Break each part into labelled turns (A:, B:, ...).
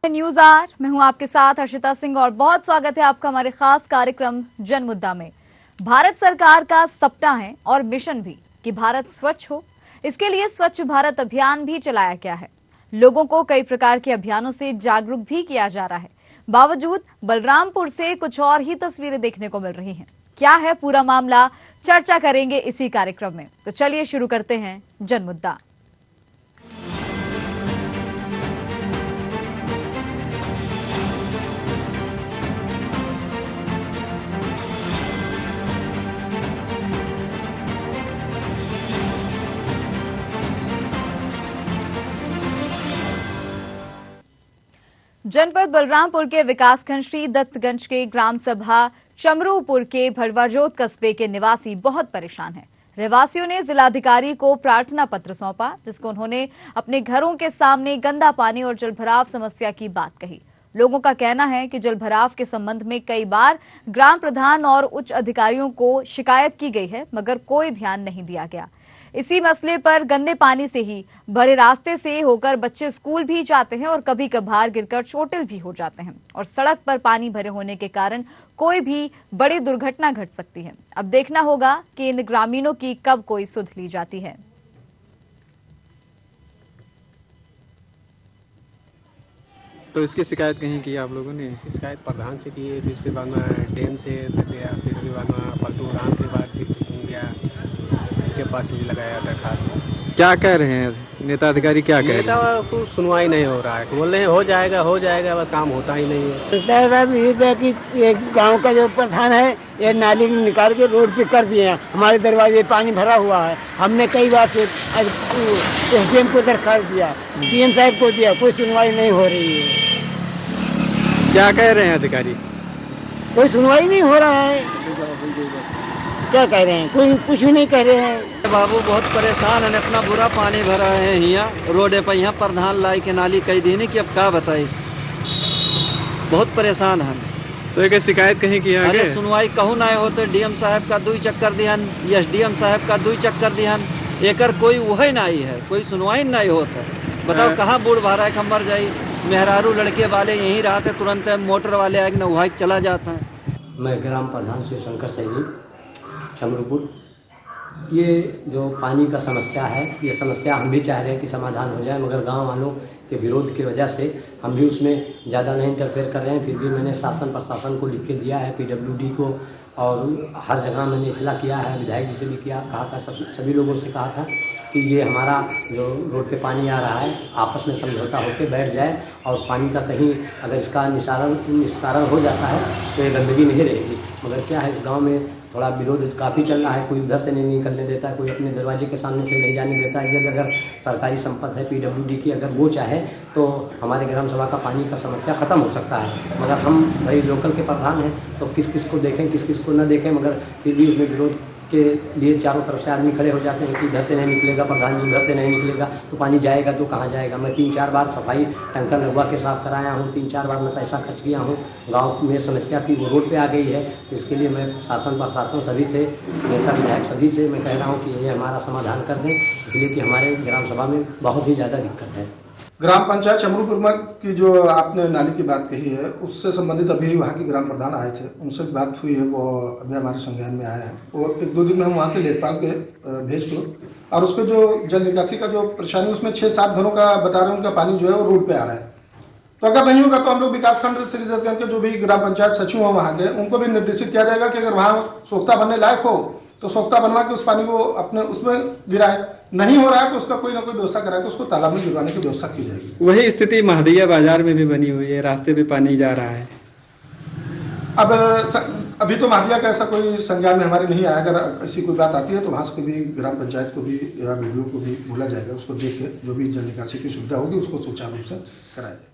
A: News are, मैं हूं आपके साथ हर्षिता सिंह और बहुत स्वागत है आपका हमारे खास कार्यक्रम जन मुद्दा में। भारत सरकार का सपना है और मिशन भी कि भारत स्वच्छ हो। इसके लिए स्वच्छ भारत अभियान भी चलाया गया है। लोगों को कई प्रकार के अभियानों से जागरूक भी किया जा रहा है। बावजूद बलरामपुर से कुछ और ही तस्वीरें देखने को मिल रही हैं। क्या है पूरा मामला, चर्चा करेंगे इसी कार्यक्रम में। तो चलिए शुरू करते हैं जन मुद्दा। जनपद बलरामपुर के विकासखंड श्री दत्तगंज के ग्राम सभा चमरूपुर के भड़वाजोत कस्बे के निवासी बहुत परेशान हैं। रहवासियों ने जिलाधिकारी को प्रार्थना पत्र सौंपा, जिसको उन्होंने अपने घरों के सामने गंदा पानी और जलभराव समस्या की बात कही। लोगों का कहना है कि जलभराव के संबंध में कई बार ग्राम प्रधान और उच्च अधिकारियों को शिकायत की गई है, मगर कोई ध्यान नहीं दिया गया। इसी मसले पर गंदे पानी से ही भरे रास्ते से होकर बच्चे स्कूल भी जाते हैं और कभी कभार गिरकर चोटिल भी हो जाते हैं और सड़क पर पानी भरे होने के कारण कोई भी बड़ी दुर्घटना घट सकती है। अब देखना होगा कि इन ग्रामीणों की कब कोई सुध ली जाती है।
B: तो इसकी शिकायत कहीं की आप लोगों ने?
C: इसकी शिकायत प्रधान से की है, फिर उसके बाद में डैम से गया, फिर उसके बाद में पलटू राम के बाद गया, उनके पास भी लगाया दरखास्त।
B: क्या कह रहे हैं नेता अधिकारी, क्या कह रहे हैं?
C: नेता को सुनवाई नहीं हो रहा है, बोल रहे हैं हो जाएगा, बस काम होता ही नहीं है।
D: है कि ये गांव का जो प्रधान है, ये नाली निकाल के रोड पे कर दिए हैं। हमारे दरवाजे पानी भरा हुआ है। हमने कई बार से एसडीएम को दरखास्त दिया, डीएम साहब को दिया, कोई सुनवाई नहीं हो रही है।
B: क्या कह रहे हैं अधिकारी?
D: कोई सुनवाई नहीं हो रहा है। क्या कह रहे हैं? कोई कुछ भी नहीं कह रहे हैं।
E: बाबू बहुत परेशान है, इतना बुरा पानी भरा है यहाँ रोड पे। यहाँ प्रधान लाई के नाली कई दिन की, अब क्या बताई, बहुत परेशान है।
B: तो एक शिकायत कहीं की?
E: अरे सुनवाई कहूँ ना होते, डीएम साहब का 2 चक्कर दिहन, एसडीएम साहब का 2 चक्कर दिहन, एकर कोई वही नहीं है, कोई सुनवाई नहीं होता। बताओ कहाँ बूढ़ भरा है, मर जाये। मेहरारू लड़के वाले यहीं रहते, तुरंत मोटर वाले आए न वहाँ चला जाता है।
F: मैं ग्राम प्रधान श्री शंकर सैनी चमरूपुर। ये जो पानी का समस्या है, ये समस्या हम भी चाह रहे हैं कि समाधान हो जाए, मगर गांव वालों के विरोध की वजह से हम भी उसमें ज़्यादा नहीं इंटरफेयर कर रहे हैं। फिर भी मैंने शासन प्रशासन को लिख के दिया है, पीडब्ल्यूडी को, और हर जगह मैंने इतला किया है, विधायक जी से भी किया, कहा था, सभी लोगों से कहा था कि ये हमारा जो रोड पे पानी आ रहा है, आपस में समझौता होकर बैठ जाए और पानी का कहीं अगर इसका निस्तारण हो जाता है तो ये गंदगी नहीं रहेगी। मगर क्या है, इस गांव में थोड़ा विरोध काफ़ी चल रहा है। कोई उधर से नहीं निकलने देता है, कोई अपने दरवाजे के सामने से नहीं जाने देता है। ये अगर सरकारी संपत्ति है पीडब्ल्यूडी की, अगर वो चाहे तो हमारे ग्राम सभा का पानी का समस्या ख़त्म हो सकता है। मगर हम भाई लोकल के प्रधान हैं, तो किस किस को देखें, किस किस को न देखें, मगर फिर भी उसमें विरोध के लिए चारों तरफ से आदमी खड़े हो जाते हैं कि इधर से नहीं निकलेगा प्रधान जी, उधर से नहीं निकलेगा तो पानी जाएगा तो कहाँ जाएगा। मैं 3-4 बार सफाई टैंकर लगवा के साफ कराया हूँ, 3-4 बार मैं पैसा खर्च किया हूँ। गांव में समस्या थी, वो रोड पे आ गई है। तो इसके लिए मैं शासन प्रशासन सभी से, नेता विधायक सभी से मैं कह रहा हूँ कि ये हमारा समाधान कर दें, इसलिए कि हमारे ग्राम सभा में बहुत ही ज़्यादा दिक्कत है।
G: ग्राम पंचायत चमरूपुर में की जो आपने नाली की बात कही है, उससे संबंधित अभी वहाँ के ग्राम प्रधान आए थे, उनसे बात हुई है, वो अभी हमारे संज्ञान में आया है। वो 1-2 दिन में हम वहाँ के लेखपाल के भेज दो, और उसके जो जल निकासी का जो परेशानी, उसमें 6-7 घरों का बता रहे हैं, उनका पानी जो है वो रोड पे आ रहा है। तो अगर नहीं होगा तो हम लोग विकासखंड श्री दत्तगंज के जो भी ग्राम पंचायत सचिव हैं वहाँ के, उनको भी निर्देशित किया जाएगा कि अगर वहाँ सोख्ता बनने लायक हो तो सोख्ता बनवा के उस पानी को अपने उसमें गिराए। नहीं हो रहा है तो उसका कोई ना कोई व्यवस्था करा के उसको तालाब में गिरवाने की व्यवस्था की जाएगी।
B: वही स्थिति महदिया बाजार में भी बनी हुई है, रास्ते पे पानी जा रहा है।
G: अब अभी तो महदिया का ऐसा कोई संज्ञान में हमारे नहीं आया। अगर ऐसी कोई बात आती है तो वहाँ से भी ग्राम पंचायत को भी या वीडियो को भी बोला जाएगा, उसको देख के जो भी जल निकासी की सुविधा होगी उसको सुचारू रूप से कराया जाए।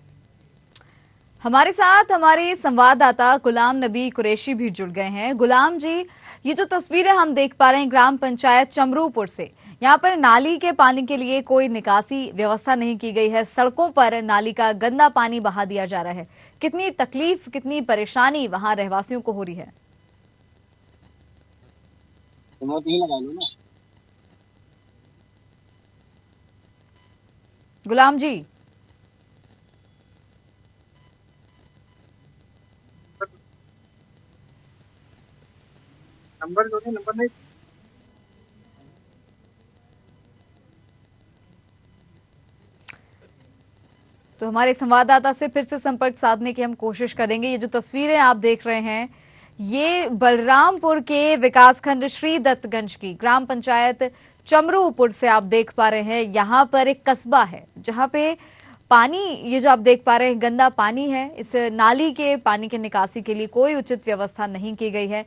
A: हमारे साथ हमारे संवाददाता गुलाम नबी कुरैशी भी जुड़ गए हैं। गुलाम जी, ये जो तस्वीरें हम देख पा रहे हैं ग्राम पंचायत चमरूपुर से, यहाँ पर नाली के पानी के लिए कोई निकासी व्यवस्था नहीं की गई है। सड़कों पर नाली का गंदा पानी बहा दिया जा रहा है। कितनी तकलीफ, कितनी परेशानी वहां रहवासियों को हो रही है? गुलाम जी,
H: नंबर जो है नंबर नहीं।
A: तो हमारे संवाददाता से फिर से संपर्क साधने की हम कोशिश करेंगे। ये जो तस्वीरें आप देख रहे हैं, ये बलरामपुर के विकासखंड श्री दत्तगंज की ग्राम पंचायत चमरूपुर से आप देख पा रहे हैं। यहाँ पर एक कस्बा है जहाँ पे पानी, ये जो आप देख पा रहे हैं, गंदा पानी है। इस नाली के पानी के निकासी के लिए कोई उचित व्यवस्था नहीं की गई है।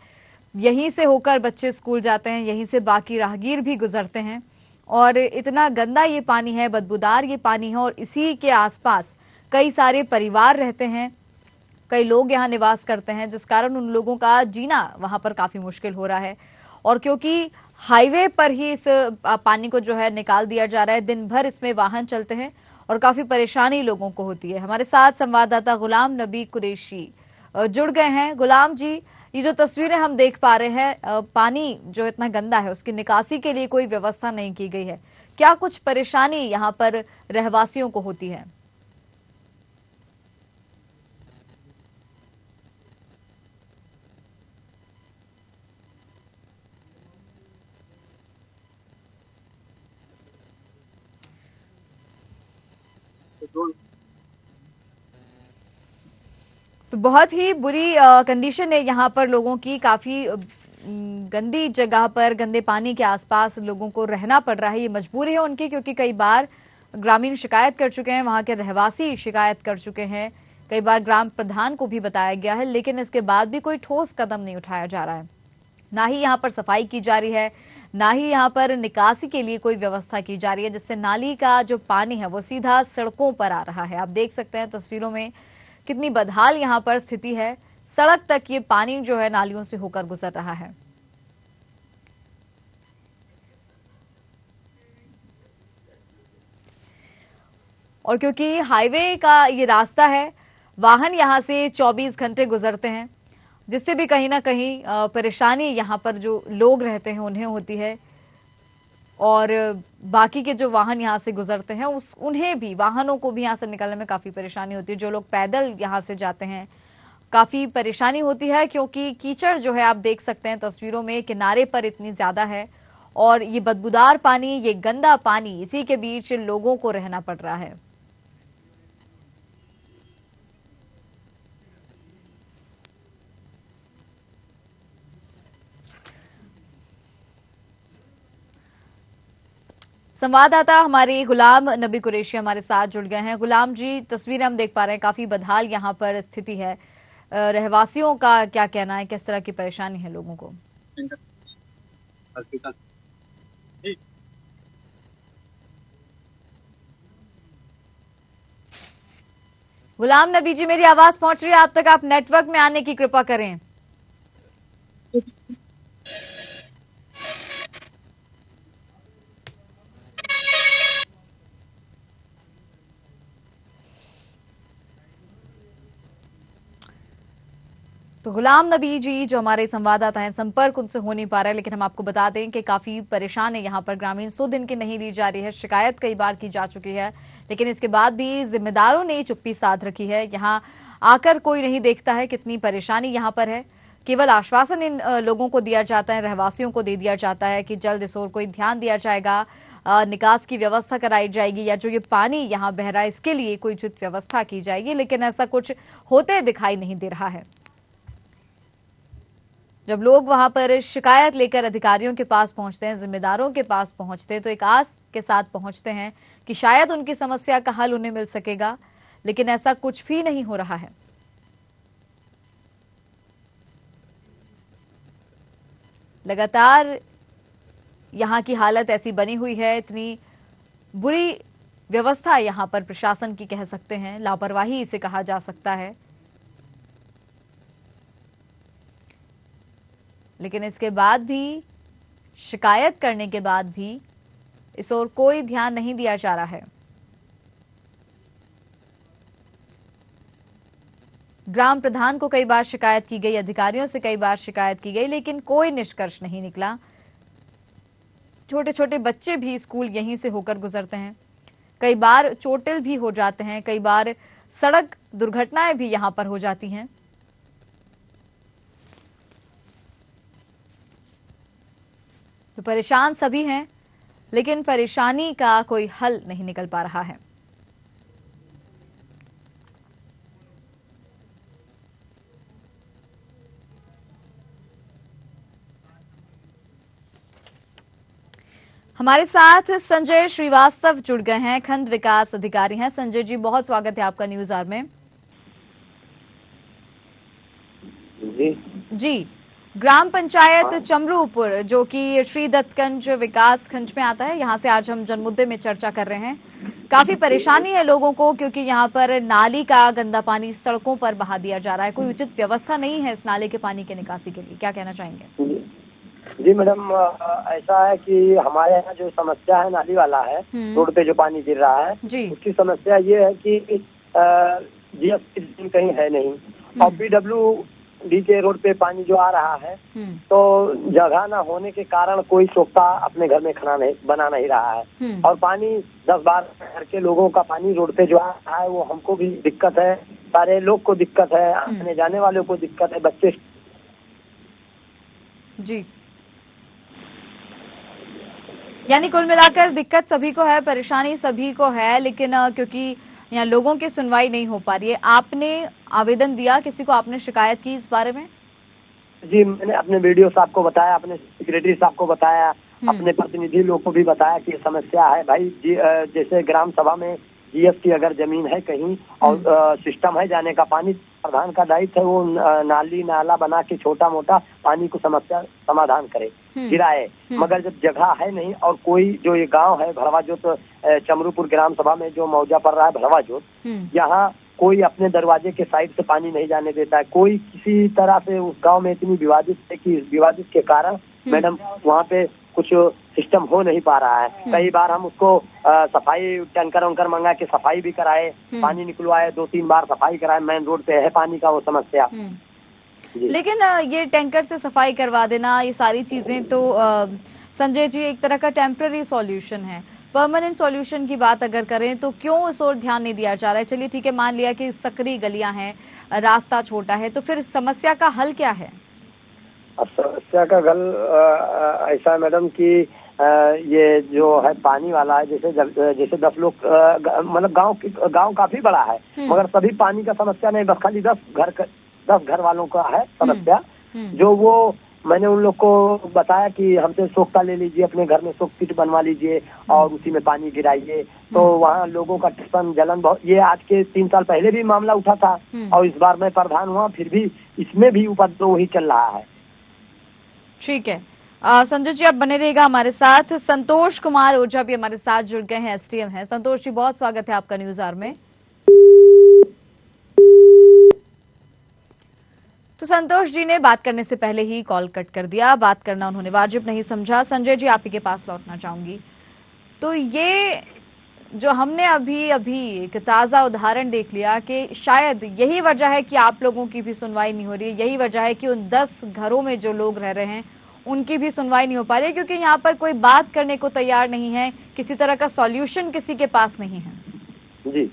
A: यहीं से होकर बच्चे स्कूल जाते हैं, यहीं से बाकी राहगीर भी गुजरते हैं और इतना गंदा ये पानी है, बदबूदार ये पानी है और इसी के आसपास कई सारे परिवार रहते हैं, कई लोग यहाँ निवास करते हैं, जिस कारण उन लोगों का जीना वहां पर काफी मुश्किल हो रहा है। और क्योंकि हाईवे पर ही इस पानी को जो है निकाल दिया जा रहा है, दिन भर इसमें वाहन चलते हैं और काफी परेशानी लोगों को होती है। हमारे साथ संवाददाता गुलाम नबी कुरैशी जुड़ गए हैं। गुलाम जी, ये जो तस्वीरें हम देख पा रहे हैं, पानी जो इतना गंदा है उसकी निकासी के लिए कोई व्यवस्था नहीं की गई है, क्या कुछ परेशानी यहाँ पर रहवासियों को होती है? तो बहुत ही बुरी कंडीशन है यहाँ पर लोगों की, काफी गंदी जगह पर, गंदे पानी के आसपास लोगों को रहना पड़ रहा है। ये मजबूरी है उनकी, क्योंकि कई बार ग्रामीण शिकायत कर चुके हैं, वहां के रहवासी शिकायत कर चुके हैं, कई बार ग्राम प्रधान को भी बताया गया है, लेकिन इसके बाद भी कोई ठोस कदम नहीं उठाया जा रहा है। ना ही यहाँ पर सफाई की जा रही है, ना ही यहाँ पर निकासी के लिए कोई व्यवस्था की जा रही है, जिससे नाली का जो पानी है वो सीधा सड़कों पर आ रहा है। आप देख सकते हैं तस्वीरों में कितनी बदहाल यहाँ पर स्थिति है। सड़क तक ये पानी जो है नालियों से होकर गुजर रहा है। और क्योंकि हाईवे का ये रास्ता है, वाहन यहाँ से 24 घंटे गुजरते हैं, जिससे भी कहीं ना कहीं परेशानी यहाँ पर जो लोग रहते हैं उन्हें होती है और बाकी के जो वाहन यहाँ से गुजरते हैं उन्हें भी, वाहनों को भी यहाँ से निकलने में काफी परेशानी होती है। जो लोग पैदल यहाँ से जाते हैं काफी परेशानी होती है, क्योंकि कीचड़ जो है आप देख सकते हैं तस्वीरों में, किनारे पर इतनी ज्यादा है और ये बदबूदार पानी, ये गंदा पानी, इसी के बीच लोगों को रहना पड़ रहा है। संवाददाता हमारे गुलाम नबी कुरैशी हमारे साथ जुड़ गए हैं। गुलाम जी, तस्वीरें हम देख पा रहे हैं, काफी बदहाल यहाँ पर स्थिति है। रहवासियों का क्या कहना है, किस तरह की परेशानी है लोगों को? गुलाम नबी जी, मेरी आवाज पहुंच रही है आप तक? आप नेटवर्क में आने की कृपा करें। तो गुलाम नबी जी जो हमारे संवाददाता हैं, संपर्क उनसे हो नहीं पा रहा है, लेकिन हम आपको बता दें कि काफी परेशान है यहाँ पर ग्रामीण। 100 दिन की नहीं ली जा रही है, शिकायत कई बार की जा चुकी है, लेकिन इसके बाद भी जिम्मेदारों ने चुप्पी साध रखी है। यहाँ आकर कोई नहीं देखता है कितनी परेशानी यहाँ पर है। केवल आश्वासन इन लोगों को दिया जाता है, रहवासियों को दे दिया जाता है कि जल्द इस ओर कोई ध्यान दिया जाएगा, निकास की व्यवस्था कराई जाएगी, या जो ये पानी यहाँ बह रहा है इसके लिए कोई उचित व्यवस्था की जाएगी, लेकिन ऐसा कुछ होते दिखाई नहीं दे रहा है। जब लोग वहां पर शिकायत लेकर अधिकारियों के पास पहुंचते हैं, जिम्मेदारों के पास पहुंचते हैं, तो एक आस के साथ पहुंचते हैं कि शायद उनकी समस्या का हल उन्हें मिल सकेगा, लेकिन ऐसा कुछ भी नहीं हो रहा है। लगातार यहां की हालत ऐसी बनी हुई है, इतनी बुरी व्यवस्था यहां पर प्रशासन की कह सकते हैं, लापरवाही इसे कहा जा सकता है। लेकिन इसके बाद भी, शिकायत करने के बाद भी इस ओर कोई ध्यान नहीं दिया जा रहा है। ग्राम प्रधान को कई बार शिकायत की गई, अधिकारियों से कई बार शिकायत की गई, लेकिन कोई निष्कर्ष नहीं निकला। छोटे छोटे बच्चे भी स्कूल यहीं से होकर गुजरते हैं, कई बार चोटिल भी हो जाते हैं, कई बार सड़क दुर्घटनाएं भी यहां पर हो जाती हैं। तो परेशान सभी हैं, लेकिन परेशानी का कोई हल नहीं निकल पा रहा है। हमारे साथ संजय श्रीवास्तव जुड़ गए हैं, खंड विकास अधिकारी हैं। संजय जी, बहुत स्वागत है आपका न्यूज आवर में। जी, ग्राम पंचायत चमरूपुर जो कि श्री दत्तगंज विकास खंड में आता है, यहाँ से आज हम जनमुद्दे में चर्चा कर रहे हैं। काफी परेशानी है लोगों को, क्योंकि यहाँ पर नाली का गंदा पानी सड़कों पर बहा दिया जा रहा है। कोई उचित व्यवस्था नहीं है इस नाले के पानी के निकासी के लिए, क्या कहना चाहेंगे?
H: जी मैडम, ऐसा है कि हमारे यहाँ जो समस्या है नाली वाला है, रोड पे जो पानी गिर रहा है, उसकी समस्या ये है कि जीएसटी कहीं है नहीं, और PWD के रोड पे पानी जो आ रहा है, तो जगह ना होने के कारण कोई सोखता अपने घर में खाना नहीं बना नहीं रहा है, और पानी 10-12 घर के लोगों का पानी रोड पे जो आ रहा है वो हमको भी दिक्कत है, सारे लोग को दिक्कत है, आने जाने वालों को दिक्कत है, बच्चे।
A: जी, यानी कुल मिलाकर दिक्कत सभी को है, परेशानी सभी को है, लेकिन क्योंकि यहाँ लोगों की सुनवाई नहीं हो पा रही है। आपने आवेदन दिया, किसी को आपने शिकायत की इस बारे में?
H: जी, मैंने अपने वीडियो साहब को बताया, अपने सेक्रेटरी साहब को बताया, अपने प्रतिनिधि लोग को भी बताया कि समस्या है भाई। जैसे ग्राम सभा में जीएस की अगर जमीन है कहीं और सिस्टम है जाने का, पानी प्रधान का दायित्व है वो नाली नाला बना के छोटा मोटा पानी को समस्या समाधान करे, गिराए, मगर जब जगह है नहीं, और कोई जो ये गांव है भड़वाजोत, चमरूपुर ग्राम सभा में जो मौजा पड़ रहा है भड़वाजोत, यहाँ कोई अपने दरवाजे के साइड से पानी नहीं जाने देता है। कोई किसी तरह से उस गांव में इतनी विवादित है कि इस विवादित के कारण मैडम वहाँ पे कुछ सिस्टम हो नहीं पा रहा है। कई बार हम उसको सफाई टैंकर वंकर मंगा के सफाई भी कराए, पानी निकलवाए, 2-3 बार सफाई कराए, मेन रोड पे है पानी का वो समस्या।
A: लेकिन ये टैंकर से सफाई करवा देना, ये सारी चीजें तो संजय जी एक तरह का टेम्पररी सॉल्यूशन है। परमानेंट सॉल्यूशन की बात अगर करें तो क्यों इस ओर ध्यान नहीं दिया जा रहा है? चलिए ठीक है, मान लिया कि सकरी गलियां हैं, रास्ता छोटा है, तो फिर समस्या का हल क्या है?
H: अब समस्या का हल ऐसा है मैडम कि ये जो है पानी वाला है, जैसे 10 लोग, मतलब गांव काफी बड़ा है, मगर सभी पानी का समस्या नहीं, बस खाली 10 घर वालों का है समस्या। जो वो मैंने उन लोग को बताया कि हमसे सोखता ले लीजिए, अपने घर में सोख किट बनवा लीजिए और उसी में पानी गिराइए, तो वहाँ लोगों का टिप्पण जलन बहुत, ये आज के 3 साल पहले भी मामला उठा था, और इस बार मैं प्रधान हुआ, फिर भी इसमें भी उपद्रव ही चल रहा है।
A: ठीक है, संजय जी आप बने रहिएगा हमारे साथ। संतोष कुमार ओझा भी हमारे साथ जुड़ गए हैं, SDM हैं। संतोष जी, बहुत स्वागत है आपका न्यूज आवर में। तो संतोष जी ने बात करने से पहले ही कॉल कट कर दिया, बात करना उन्होंने वाजिब नहीं समझा। संजय जी, आप ही के पास लौटना चाहूंगी। तो ये जो हमने अभी एक ताजा उदाहरण देख लिया कि शायद यही वजह है कि आप लोगों की भी सुनवाई नहीं हो रही है, यही वजह है कि उन 10 घरों में जो लोग रह रहे हैं उनकी भी सुनवाई नहीं हो पा रही है, क्योंकि यहाँ पर कोई बात करने को तैयार नहीं है, किसी तरह का सॉल्यूशन किसी के पास नहीं है।
H: जी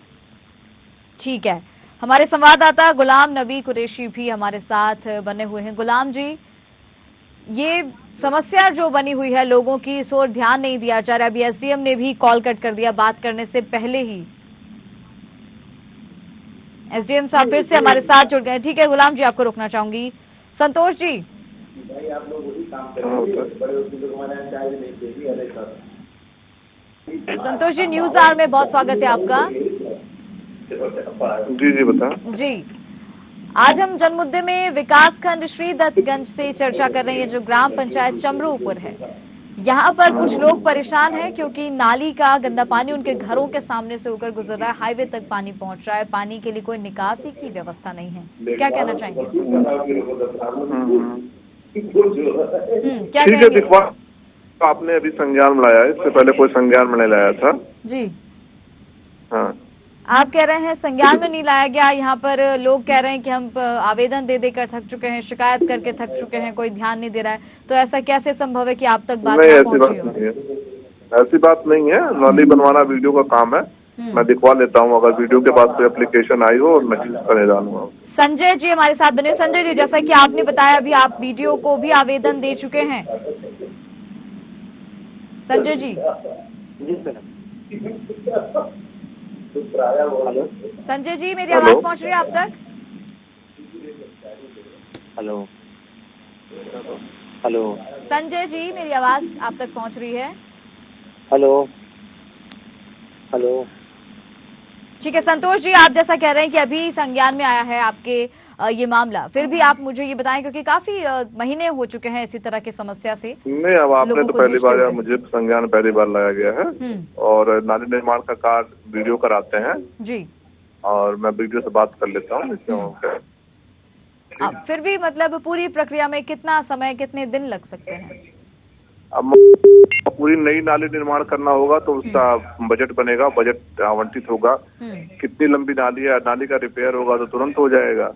A: ठीक है, हमारे संवाददाता गुलाम नबी कुरैशी भी हमारे साथ बने हुए हैं। गुलाम जी, ये समस्या जो बनी हुई है लोगों की, इस ओर ध्यान नहीं दिया जा रहा। अभी SDM ने भी कॉल कट कर दिया बात करने से पहले ही। SDM साहब फिर से हमारे साथ जुड़ गए। ठीक है गुलाम जी, आपको रोकना चाहूंगी। संतोष जी, संतोष जी, न्यूज आवर में बहुत स्वागत है आपका।
I: जी बता।
A: जी, आज हम जनमुद्दे में विकासखंड श्री दत्तगंज से चर्चा कर रहे हैं, जो ग्राम पंचायत चमरूपुर है। यहाँ पर कुछ लोग परेशान हैं क्योंकि नाली का गंदा पानी उनके घरों के सामने से होकर गुजर रहा है, हाईवे तक पानी पहुंच रहा है, पानी के लिए कोई निकासी की व्यवस्था नहीं है। क्या कहना चाहेंगे? क्या कहेंगे?
I: आपने अभी संज्ञान में लाया है, इससे पहले कोई संज्ञान में नहीं लाया था।
A: जी
I: हाँ,
A: आप कह रहे हैं संज्ञान में नहीं लाया गया। यहाँ पर लोग कह रहे हैं कि हम आवेदन दे देकर थक चुके हैं, शिकायत करके थक चुके हैं, कोई ध्यान नहीं दे रहा है। तो ऐसा कैसे संभव है कि आप तक बात ना पहुंची हो?
I: ऐसी बात नहीं है, नाली बनवाना वीडियो का काम है, मैं दिखवा लेता हूँ। अगर वीडियो के पास कोई एप्लीकेशन आई हो और मैं चीज डालूंगा।
A: संजय जी हमारे साथ बने। संजय जी, जैसा कि आपने बताया अभी आप वीडियो को भी आवेदन दे चुके हैं, संजय जी।
H: जी सर।
A: संजय जी, मेरी आवाज पहुंच रही है आप तक?
H: हेलो हेलो
A: संजय जी, मेरी आवाज आप तक पहुंच रही है?
H: Hello hello.
A: ठीक है संतोष जी, आप जैसा कह रहे हैं कि अभी संज्ञान में आया है आपके ये मामला, फिर भी आप मुझे ये बताएं क्योंकि काफी महीने हो चुके हैं इसी तरह की समस्या से।
I: नहीं, अब आपने तो पहली बार या मुझे संज्ञान पहली बार लाया गया है और नाली निर्माण का कार्य वीडियो कराते हैं
A: जी,
I: और मैं वीडियो से बात कर लेता हूँ।
A: अब फिर भी मतलब पूरी प्रक्रिया में कितना समय, कितने दिन लग सकते हैं?
I: अब पूरी नई नाली निर्माण करना होगा तो उसका बजट बनेगा, बजट आवंटित होगा। कितनी लंबी नाली है, नाली का रिपेयर होगा तो तुरंत हो जाएगा।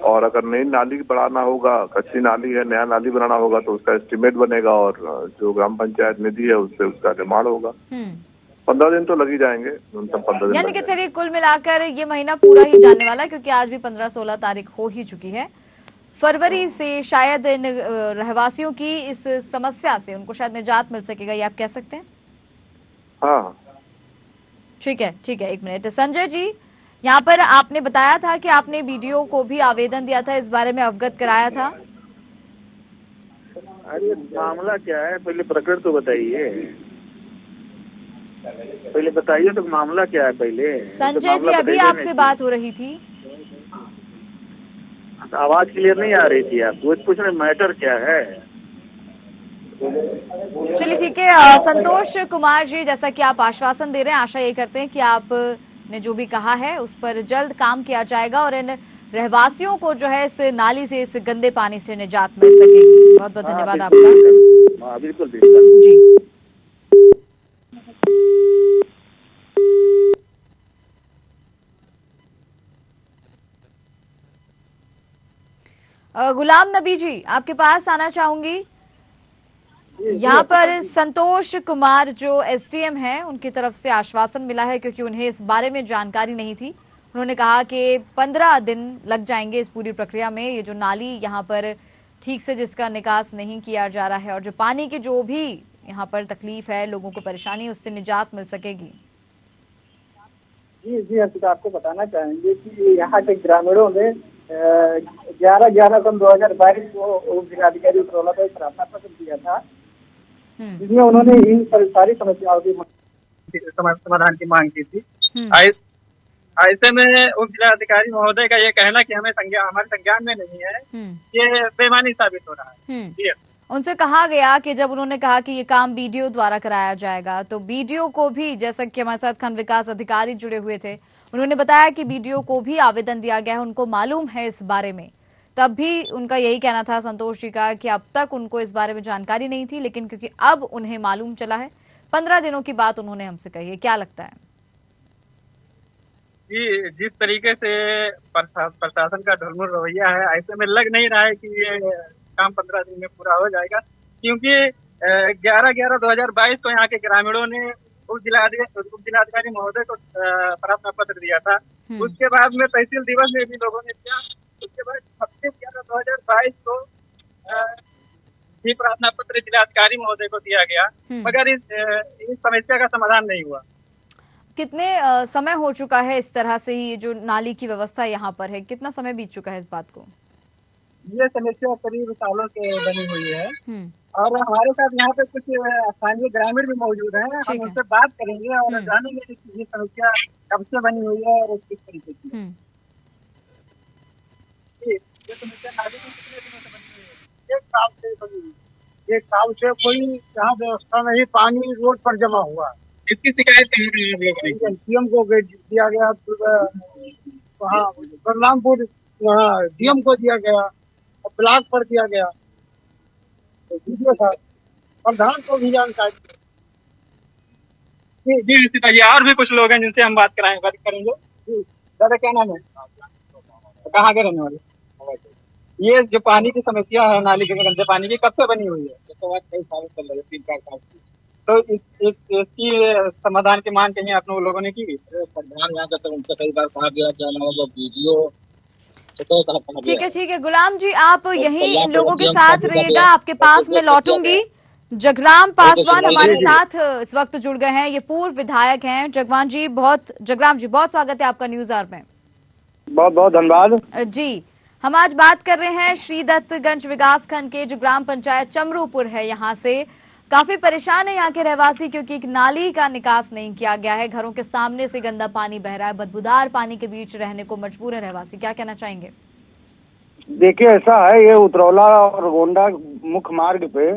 I: और अगर नई नाली बढ़ाना होगा, कच्ची नाली है, नया नाली बनाना होगा तो उसका एस्टीमेट बनेगा और जो ग्राम पंचायत निधि है उससे उसका निर्माण होगा। 15 दिन तो लग ही जाएंगे, न्यूनतम 15 दिन।
A: यानी कि चलिए कुल मिलाकर ये महीना पूरा ही जाने वाला है क्योंकि आज भी 15-16 तारीख हो ही चुकी है। फरवरी से शायद इन रहवासियों की इस समस्या से उनको शायद निजात मिल सकेगा, ये आप कह सकते हैं?
I: हाँ
A: ठीक है, ठीक है। एक मिनट संजय जी, यहाँ पर आपने बताया था कि आपने बीडीओ को भी आवेदन दिया था, इस बारे में अवगत कराया था।
J: अरे मामला क्या है, पहले प्रकरण तो बताइए, पहले बताइए तो मामला क्या है पहले।
A: संजय जी, अभी आपसे बात हो रही थी,
J: आवाज क्लियर नहीं आ रही थी। आप पूछ रहे मैटर क्या है?
A: चलिए ठीक है संतोष कुमार जी, जैसा कि आप आश्वासन दे रहे हैं, आशा ये करते हैं कि आपने जो भी कहा है उस पर जल्द काम किया जाएगा और इन रहवासियों को जो है इस नाली से, इस गंदे पानी से निजात मिल सकेगी। बहुत बहुत धन्यवाद आपका।
J: बिल्कुल
A: जी। गुलाम नबी जी, आपके पास आना चाहूंगी। यहाँ पर संतोष कुमार जो एसडीएम हैं, उनकी तरफ से आश्वासन मिला है क्योंकि उन्हें इस बारे में जानकारी नहीं थी। उन्होंने कहा कि 15 दिन लग जाएंगे इस पूरी प्रक्रिया में। ये जो नाली यहाँ पर ठीक से जिसका निकास नहीं किया जा रहा है और जो पानी की जो भी यहाँ पर तकलीफ है, लोगों को परेशानी, उससे निजात मिल सकेगी।
K: जी जी, हम आपको बताना चाहेंगे कि यहाँ के ग्रामीणों ने 11/11/2022 को उप जिलाधिकारी उत्तरौला को एक प्रार्थना पत्र दिया था जिसमें उन्होंने इन सारी समस्याओं की समाधान की मांग की थी। ऐसे में उप जिलाधिकारी महोदय का ये कहना कि हमें हमारे संज्ञान में नहीं है, ये बेईमानी साबित हो रहा है।
A: उनसे कहा गया कि जब उन्होंने कहा कि ये काम बीडीओ द्वारा कराया जाएगा तो बीडीओ को भी, जैसा कि हमारे साथ खंड विकास अधिकारी जुड़े हुए थे, उन्होंने बताया कि बीडीओ को भी आवेदन दिया गया है, उनको मालूम है इस बारे में। तब भी उनका यही कहना था संतोष जी का कि अब तक उनको इस बारे में जानकारी नहीं थी, लेकिन क्योंकि अब उन्हें मालूम चला है, 15 दिनों की बात उन्होंने हमसे कही है। क्या लगता है
K: जी? जिस तरीके से प्रशासन का ढुलमुल रवैया है, ऐसे में लग नहीं रहा है कि ये काम 15 दिन में पूरा हो जाएगा, क्योंकि 11/11/2022 को यहाँ के ग्रामीणों ने उप जिलाधिकारी महोदय को प्रार्थना पत्र दिया था। उसके बाद में तहसील दिवस में भी लोगों ने दिया। उसके बाद 26/11/2022 को भी प्रार्थना पत्र जिलाधिकारी महोदय को दिया गया, मगर इस समस्या का समाधान नहीं हुआ।
A: कितने समय हो चुका है इस तरह से ही जो नाली की व्यवस्था यहाँ पर है, कितना समय बीत चुका है इस बात को?
K: ये समस्या करीब सालों से बनी हुई है और हमारे साथ यहाँ पे कुछ स्थानीय ग्रामीण भी मौजूद हैं। हम उनसे बात करेंगे और जानेंगे कि ये समस्या कब से बनी हुई है और किस तरीके की। ये समस्या नाली में कितने दिनों से बनी हुई है? 1 साल से बनी हुई है। 1 साल से कोई यहाँ व्यवस्था नहीं, पानी रोड पर जमा हुआ। इसकी शिकायत कहीं नहीं है। डीएम को दिया गया, वहाँ बलरामपुर डीएम को दिया गया, ब्लॉक पर दिया गया, प्रधान को भी जानकारी। जी सीताजी, और भी कुछ लोग हैं जिनसे हम बात करेंगे। दादा क्या नाम है, कहाँ के रहने वाले? ये जो पानी की समस्या है, नाली के गंदे पानी की, कब से बनी हुई है? कई सालों से, 3-4 साल से। तो इसकी समाधान की मांग कहीं आप लोगों ने की? प्रधान यहाँ का उनसे कई बार कहा गया कि वीडियो।
A: ठीक है गुलाम जी, आप यहीं इन लोगों के साथ रहिएगा, आपके पास में लौटूंगी। जगराम पासवान हमारे साथ इस वक्त जुड़ गए हैं। ये पूर्व विधायक हैं। जगराम जी बहुत स्वागत है आपका न्यूज आवर में।
H: बहुत बहुत धन्यवाद
A: जी। हम आज बात कर रहे हैं श्रीदत्तगंज विकास खंड के जो ग्राम पंचायत चमरूपुर है, यहाँ से काफी परेशान है यहाँ के रहवासी, क्योंकि एक नाली का निकास नहीं किया गया है। घरों के सामने से गंदा पानी बह रहा है, बदबूदार पानी के बीच रहने को मजबूर है रहवासी। क्या कहना चाहेंगे?
H: देखिए, ऐसा है, ये उतरौला और गोंडा मुख्य मार्ग पे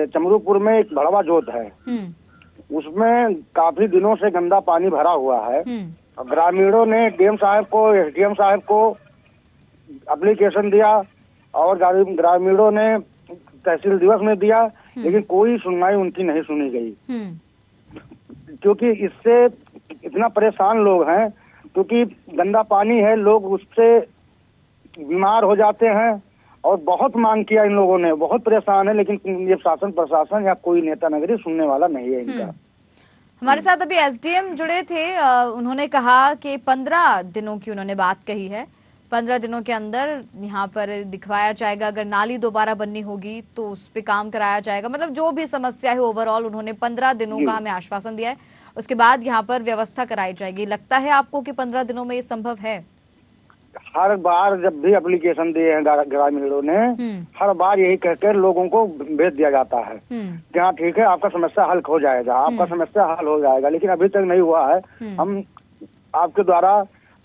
H: चमरूपुर में एक भड़वा जोत है, उसमें काफी दिनों से गंदा पानी भरा हुआ है। ग्रामीणों ने डीएम साहब को, एसडीएम साहब को एप्लीकेशन दिया और ग्रामीणों ने तहसील दिवस में दिया, लेकिन कोई सुनवाई उनकी नहीं सुनी गई। क्योंकि इससे इतना परेशान लोग हैं, क्योंकि गंदा पानी है, लोग उससे बीमार हो जाते हैं। और बहुत मांग किया इन लोगों ने, बहुत परेशान है, लेकिन ये शासन प्रशासन या कोई नेता नगरी सुनने वाला नहीं है इनका।
A: हमारे साथ अभी एसडीएम जुड़े थे, उन्होंने कहा कि 15 दिनों की उन्होंने बात कही है। 15 दिनों के अंदर यहाँ पर दिखवाया जाएगा, अगर नाली दोबारा बननी होगी तो उस पर काम कराया जाएगा। मतलब जो भी समस्या है ओवरऑल उन्होंने 15 दिनों का हमें आश्वासन दिया है, उसके बाद यहाँ पर व्यवस्था कराई जाएगी। लगता है आपको कि 15 दिनों में ये संभव है?
H: हर बार जब भी एप्लीकेशन दिए हैं ग्रामीणों ने, हर बार यही कहकर लोगों को भेज दिया जाता है कि हाँ ठीक है, आपका समस्या हल हो जाएगा, आपका समस्या हल हो जाएगा, लेकिन अभी तक नहीं हुआ है। हम आपके द्वारा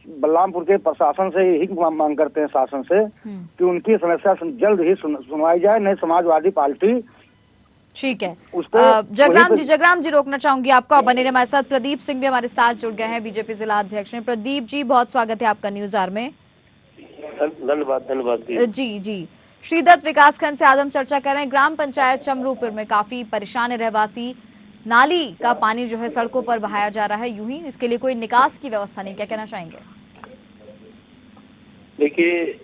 H: बलरामपुर के प्रशासन से यही मांग करते हैं, शासन से, कि उनकी समस्या जल्द ही सुनवाई जाए, नहीं समाजवादी पार्टी।
A: ठीक है। जगराम जी रोकना चाहूंगी आपको, आप बने रहे हमारे साथ। प्रदीप सिंह भी हमारे साथ जुड़ गए हैं, बीजेपी जिला अध्यक्ष हैं। प्रदीप जी बहुत स्वागत है आपका न्यूज आवर में।
L: धन्यवाद
A: जी। श्रीदत्त विकास खंड से आज हम चर्चा कर रहे हैं। ग्राम पंचायत चमरूपुर में काफी परेशान है रहवासी। नाली का पानी जो है सड़कों पर बहाया जा रहा है यूं ही, इसके लिए कोई निकास की व्यवस्था नहीं। क्या कहना चाहेंगे?
L: देखिए,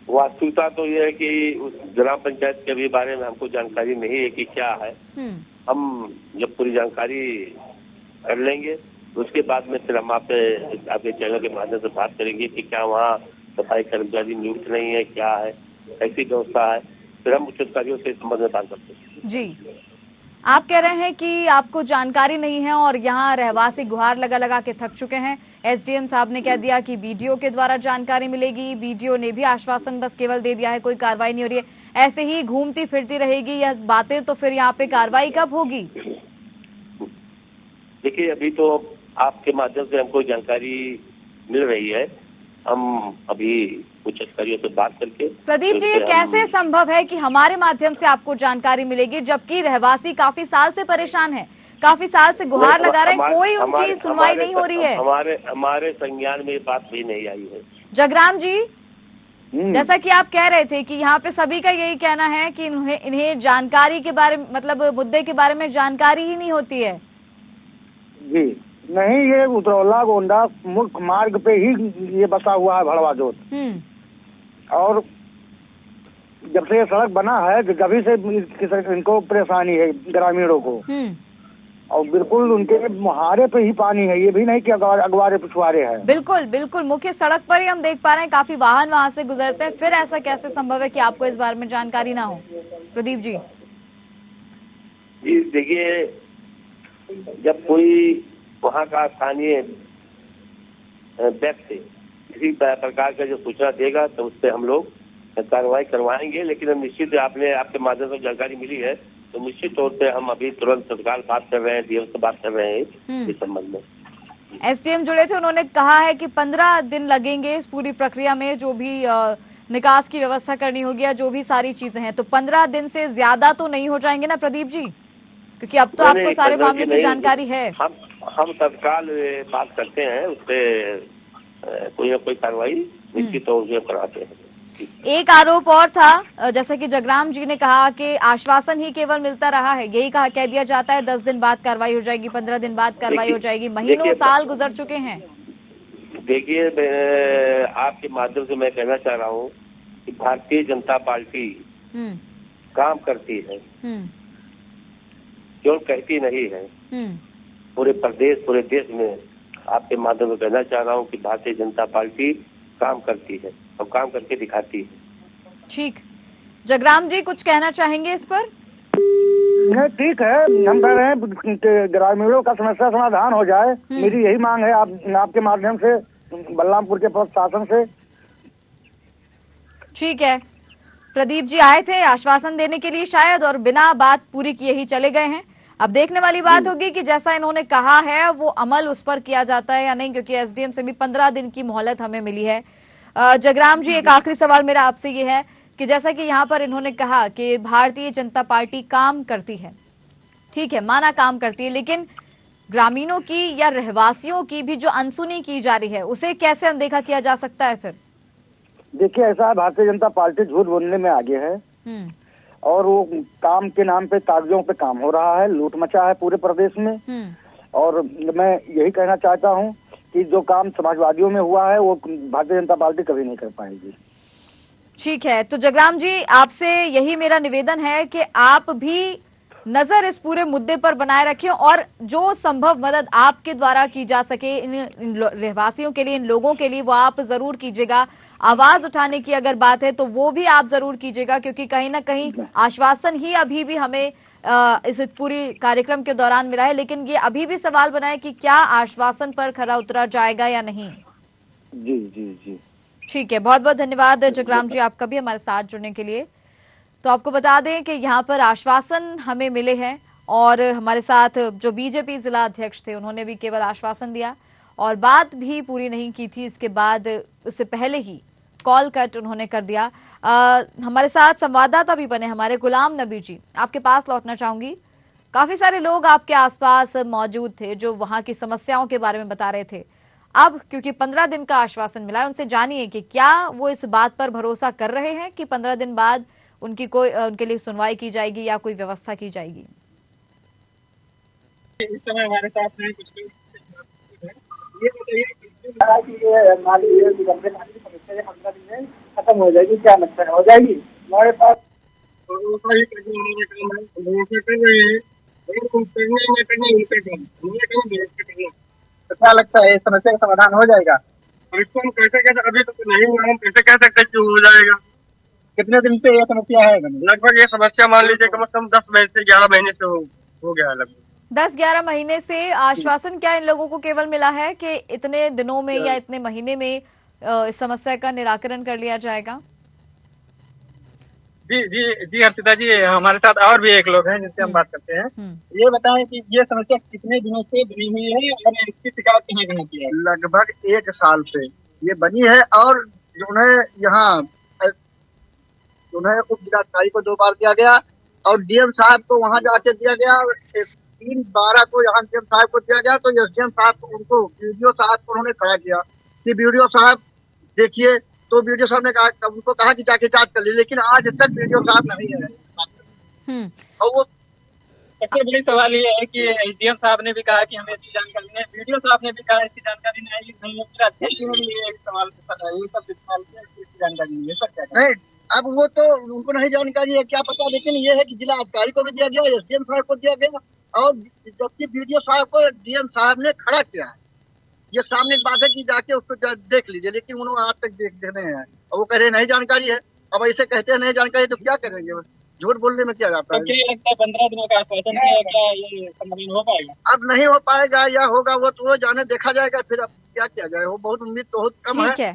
L: वास्तविकता तो यह है कि उस ग्राम पंचायत के भी बारे में हमको जानकारी नहीं है कि क्या है। हम जब पूरी जानकारी कर लेंगे उसके बाद में फिर हम आपके चैनल के माध्यम से बात करेंगे कि क्या वहाँ सफाई कर्मचारी नियुक्त नहीं है, क्या है, ऐसी व्यवस्था है, फिर हम उच्च अधिकारियों से संबंध में बात करते हैं।
A: जी, आप कह रहे हैं कि आपको जानकारी नहीं है और यहाँ रहवासी गुहार लगा के थक चुके हैं। एसडीएम साहब ने कह दिया कि बीडीओ के द्वारा जानकारी मिलेगी, बीडीओ ने भी आश्वासन बस केवल दे दिया है, कोई कार्रवाई नहीं हो रही है। ऐसे ही घूमती फिरती रहेगी यह बातें, तो फिर यहाँ पे कार्रवाई कब होगी?
L: देखिए, अभी तो आपके माध्यम से हमको जानकारी मिल रही है, हम अभी उच्च अधिकारियों से बात करके।
A: प्रदीप जी, ये कैसे संभव है कि हमारे माध्यम से आपको जानकारी मिलेगी, जबकि रहवासी काफी साल से परेशान है, काफी साल से गुहार लगा रहे हैं, कोई उनकी सुनवाई नहीं हो रही है?
L: हमारे संज्ञान में ये बात भी नहीं आई है।
A: जगराम जी, जैसा कि आप कह रहे थे कि यहाँ पे सभी का यही कहना है कि इन्हें जानकारी के बारे में, मतलब मुद्दे के बारे में जानकारी ही नहीं होती है।
H: जी नहीं, ये उतरौला गोंडा मुख्य मार्ग पे ही ये बसा हुआ है भड़वा जोत। और जब से ये सड़क बना है कभी से इनको परेशानी है ग्रामीणों को। और बिल्कुल उनके मुहारे पे ही पानी है, ये भी नहीं कि अगवारे पिछवारे है।
A: बिल्कुल मुख्य सड़क पर ही हम देख पा रहे हैं, काफी वाहन वहाँ से गुजरते हैं। फिर ऐसा कैसे संभव है कि आपको इस बारे में जानकारी ना हो? प्रदीप जी।
L: जी देखिए, जब कोई वहाँ का स्थानीय व्यक्ति किसी प्रकार का जो सूचना देगा तो उस पर हम लोग कार्रवाई करवाएंगे। लेकिन हम निश्चित, आपके माध्यम से जानकारी मिली है तो निश्चित तौर पे हम अभी तुरंत तत्काल बात कर रहे हैं, डीएम से बात कर रहे हैं इस संबंध में।
A: एसडीएम जुड़े थे, उन्होंने कहा है कि 15 दिन लगेंगे इस पूरी प्रक्रिया में, जो भी निकास की व्यवस्था करनी होगी या जो भी सारी चीजें हैं। तो 15 दिन से ज्यादा तो नहीं हो जाएंगे ना प्रदीप जी? क्योंकि अब तो आपको सारे मामले की जानकारी है।
L: हम तत्काल बात करते हैं, उस पर कोई ना कोई कार्रवाई निश्चित तौर से कराते हैं।
A: एक आरोप और था, जैसा कि जगराम जी ने कहा कि आश्वासन ही केवल मिलता रहा है, यही कह दिया जाता है 10 दिन बाद कार्रवाई हो जाएगी, 15 दिन बाद कार्रवाई हो जाएगी, महीनों साल गुजर चुके हैं।
L: देखिए, आपके माध्यम से मैं कहना चाह रहा हूँ कि भारतीय जनता पार्टी काम करती है, क्यों कहती नहीं है। पूरे प्रदेश, पूरे देश में आपके माध्यम से कहना चाह रहा हूँ कि भारतीय जनता पार्टी काम करती है और काम करके दिखाती है।
A: ठीक, जगराम जी कुछ कहना चाहेंगे इस पर?
M: नहीं, ठीक है, हम कह रहे हैं कि ग्रामीणों का समस्या समाधान हो जाए। मेरी यही मांग है आपके माध्यम से बलरामपुर के प्रशासन से।
A: ठीक है, प्रदीप जी आए थे आश्वासन देने के लिए शायद, और बिना बात पूरी किए ही चले गए हैं। अब देखने वाली बात होगी कि जैसा इन्होंने कहा है वो अमल उस पर किया जाता है या नहीं, क्योंकि एसडीएम से भी 15 दिन की मोहलत हमें मिली है। जगराम जी, एक आखिरी सवाल मेरा आपसे ये है कि जैसा कि यहाँ पर इन्होंने कहा कि भारतीय जनता पार्टी काम करती है, ठीक है, माना काम करती है, लेकिन ग्रामीणों की या रहवासियों की भी जो अनसुनी की जा रही है उसे कैसे अनदेखा किया जा सकता है फिर?
M: देखिए, ऐसा है, भारतीय जनता पार्टी झूठ बोलने में आगे है और वो काम के नाम पे कागजों पे काम हो रहा है, लूट मचा है पूरे प्रदेश में। और मैं यही कहना चाहता हूँ कि जो काम समाजवादियों में हुआ है वो भारतीय जनता पार्टी कभी नहीं कर पाएगी।
A: ठीक है, तो जगराम जी आपसे यही मेरा निवेदन है कि आप भी नजर इस पूरे मुद्दे पर बनाए रखें और जो संभव मदद आपके द्वारा की जा सके इन रहवासियों के लिए, इन लोगों के लिए, वो आप जरूर कीजिएगा। आवाज उठाने की अगर बात है तो वो भी आप जरूर कीजिएगा, क्योंकि कहीं ना कहीं आश्वासन ही अभी भी हमें इस पूरी कार्यक्रम के दौरान मिला है, लेकिन ये अभी भी सवाल बना है कि क्या आश्वासन पर खरा उतरा जाएगा या नहीं।
M: जी जी जी,
A: ठीक है, बहुत बहुत धन्यवाद जगराम जी आपका भी हमारे साथ जुड़ने के लिए। तो आपको बता दें कि यहाँ पर आश्वासन हमें मिले हैं और हमारे साथ जो बीजेपी जिला अध्यक्ष थे उन्होंने भी केवल आश्वासन दिया और बात भी पूरी नहीं की थी। इसके बाद उससे पहले ही कॉल कट उन्होंने कर दिया। हमारे साथ संवाददाता भी बने हमारे गुलाम नबी जी, आपके पास लौटना चाहूंगी। काफी सारे लोग आपके आसपास मौजूद थे जो वहां की समस्याओं के बारे में बता रहे थे। अब क्योंकि 15 दिन का आश्वासन मिला है, उनसे जानिए कि क्या वो इस बात पर भरोसा कर रहे हैं कि 15 दिन बाद उनके लिए सुनवाई की जाएगी या कोई व्यवस्था की जाएगी।
K: इस समय हमारे साथ में कुछ लोग ये बताइए
M: खत्म हो जाएगी, क्या लगता है हो जाएगी? हमारे पास
K: क्या लगता है इस समस्या का समाधान हो जाएगा? इसको हम कैसे अभी तो नहीं हुआ, हम कैसे कह सकते कि हो जाएगा? कितने दिन से ये समस्या है? लगभग ये समस्या मान लीजिए कम से कम 10 महीने से 11 महीने से हो गया है। लगभग
A: 10-11 महीने से आश्वासन क्या इन लोगों को केवल मिला है कि इतने दिनों में या इतने महीने में इस समस्या का निराकरण कर लिया जाएगा?
K: जी जी जी हर्षिता जी, हमारे साथ और भी एक लोग हैं जिनसे हम बात करते हैं। ये बताएं कि ये समस्या कितने दिनों से बनी हुई है और इसकी शिकायत कहाँ कहाँ की है?
N: लगभग 1 साल से ये बनी है और उन्हें उप जिलाधिकारी को 2 बार दिया गया और डीएम साहब को वहाँ जाके दिया गया। 3/12 को यहाँ डीएम साहब को दिया गया तो एसडीएम साहब को उनको वीडियो साहब को उन्होंने खड़ा किया कि वीडियो साहब देखिए, तो वीडियो साहब ने कहा, उनको कहा कि जाके जांच कर ली, लेकिन आज तक वीडियो साहब नहीं है।
K: और वो सबसे बड़ी सवाल ये है कि एसडीएम साहब ने भी कहा कि हमें इसकी जानकारी नहीं है, वीडियो साहब ने भी कहा इसकी जानकारी नहीं है, अध्यक्ष ने भी ये सवाल जानकारी नहीं है। सर क्या
N: नहीं, अब वो तो उनको नहीं जानकारी है, क्या पता, लेकिन ये है कि जिला अधिकारी को भी दिया गया, एसडीएम साहब को दिया गया और जबकि वीडियो साहब को डीएम साहब ने खड़ा किया है। ये सामने की बात है कि जाके उसको देख लीजिए, लेकिन उन्होंने आज तक देखे हैं और वो कह रहे नहीं जानकारी है। अब ऐसे कहते हैं नहीं जानकारी तो क्या करेंगे, झूठ बोलने में क्या जाता है।
K: क्या लगता है 15 दिनों का आश्वासन है, क्या ये समाधान हो पाएगा?
N: अब नहीं हो पाएगा या होगा वो तो जाने देखा जाएगा, फिर अब क्या किया जाए, वो बहुत उम्मीद तो बहुत कम है।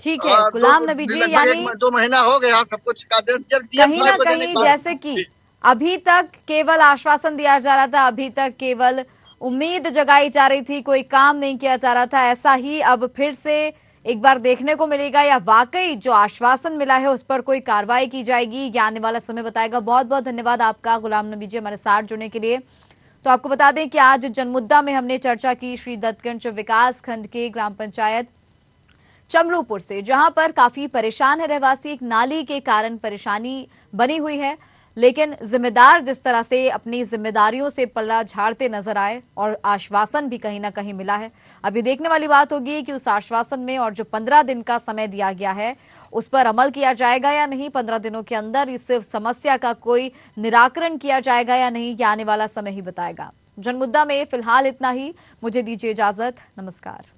A: ठीक है गुलाम नबी जी, यानी
N: 2 महीना हो गया सब कुछ का
A: कहीं ना कहीं जैसे कि अभी तक केवल आश्वासन दिया जा रहा था, अभी तक केवल उम्मीद जगाई जा रही थी, कोई काम नहीं किया जा रहा था, ऐसा ही अब फिर से एक बार देखने को मिलेगा या वाकई जो आश्वासन मिला है उस पर कोई कार्रवाई की जाएगी, या आने वाला समय बताएगा। बहुत बहुत धन्यवाद आपका गुलाम नबी जी हमारे साथ जुड़ने के लिए। तो आपको बता दें कि आज जनमुद्दा में हमने चर्चा की श्री दत्तगंज विकास खंड के ग्राम पंचायत चमरूपुर से, जहां पर काफी परेशान है रहवासी, एक नाली के कारण परेशानी बनी हुई है, लेकिन जिम्मेदार जिस तरह से अपनी जिम्मेदारियों से पल्ला झाड़ते नजर आए और आश्वासन भी कहीं ना कहीं मिला है। अभी देखने वाली बात होगी कि उस आश्वासन में और जो 15 दिन का समय दिया गया है उस पर अमल किया जाएगा या नहीं, 15 दिनों के अंदर इस समस्या का कोई निराकरण किया जाएगा या नहीं, ये आने वाला समय ही बताएगा। जनमुद्दा में फिलहाल इतना ही, मुझे दीजिए इजाजत, नमस्कार।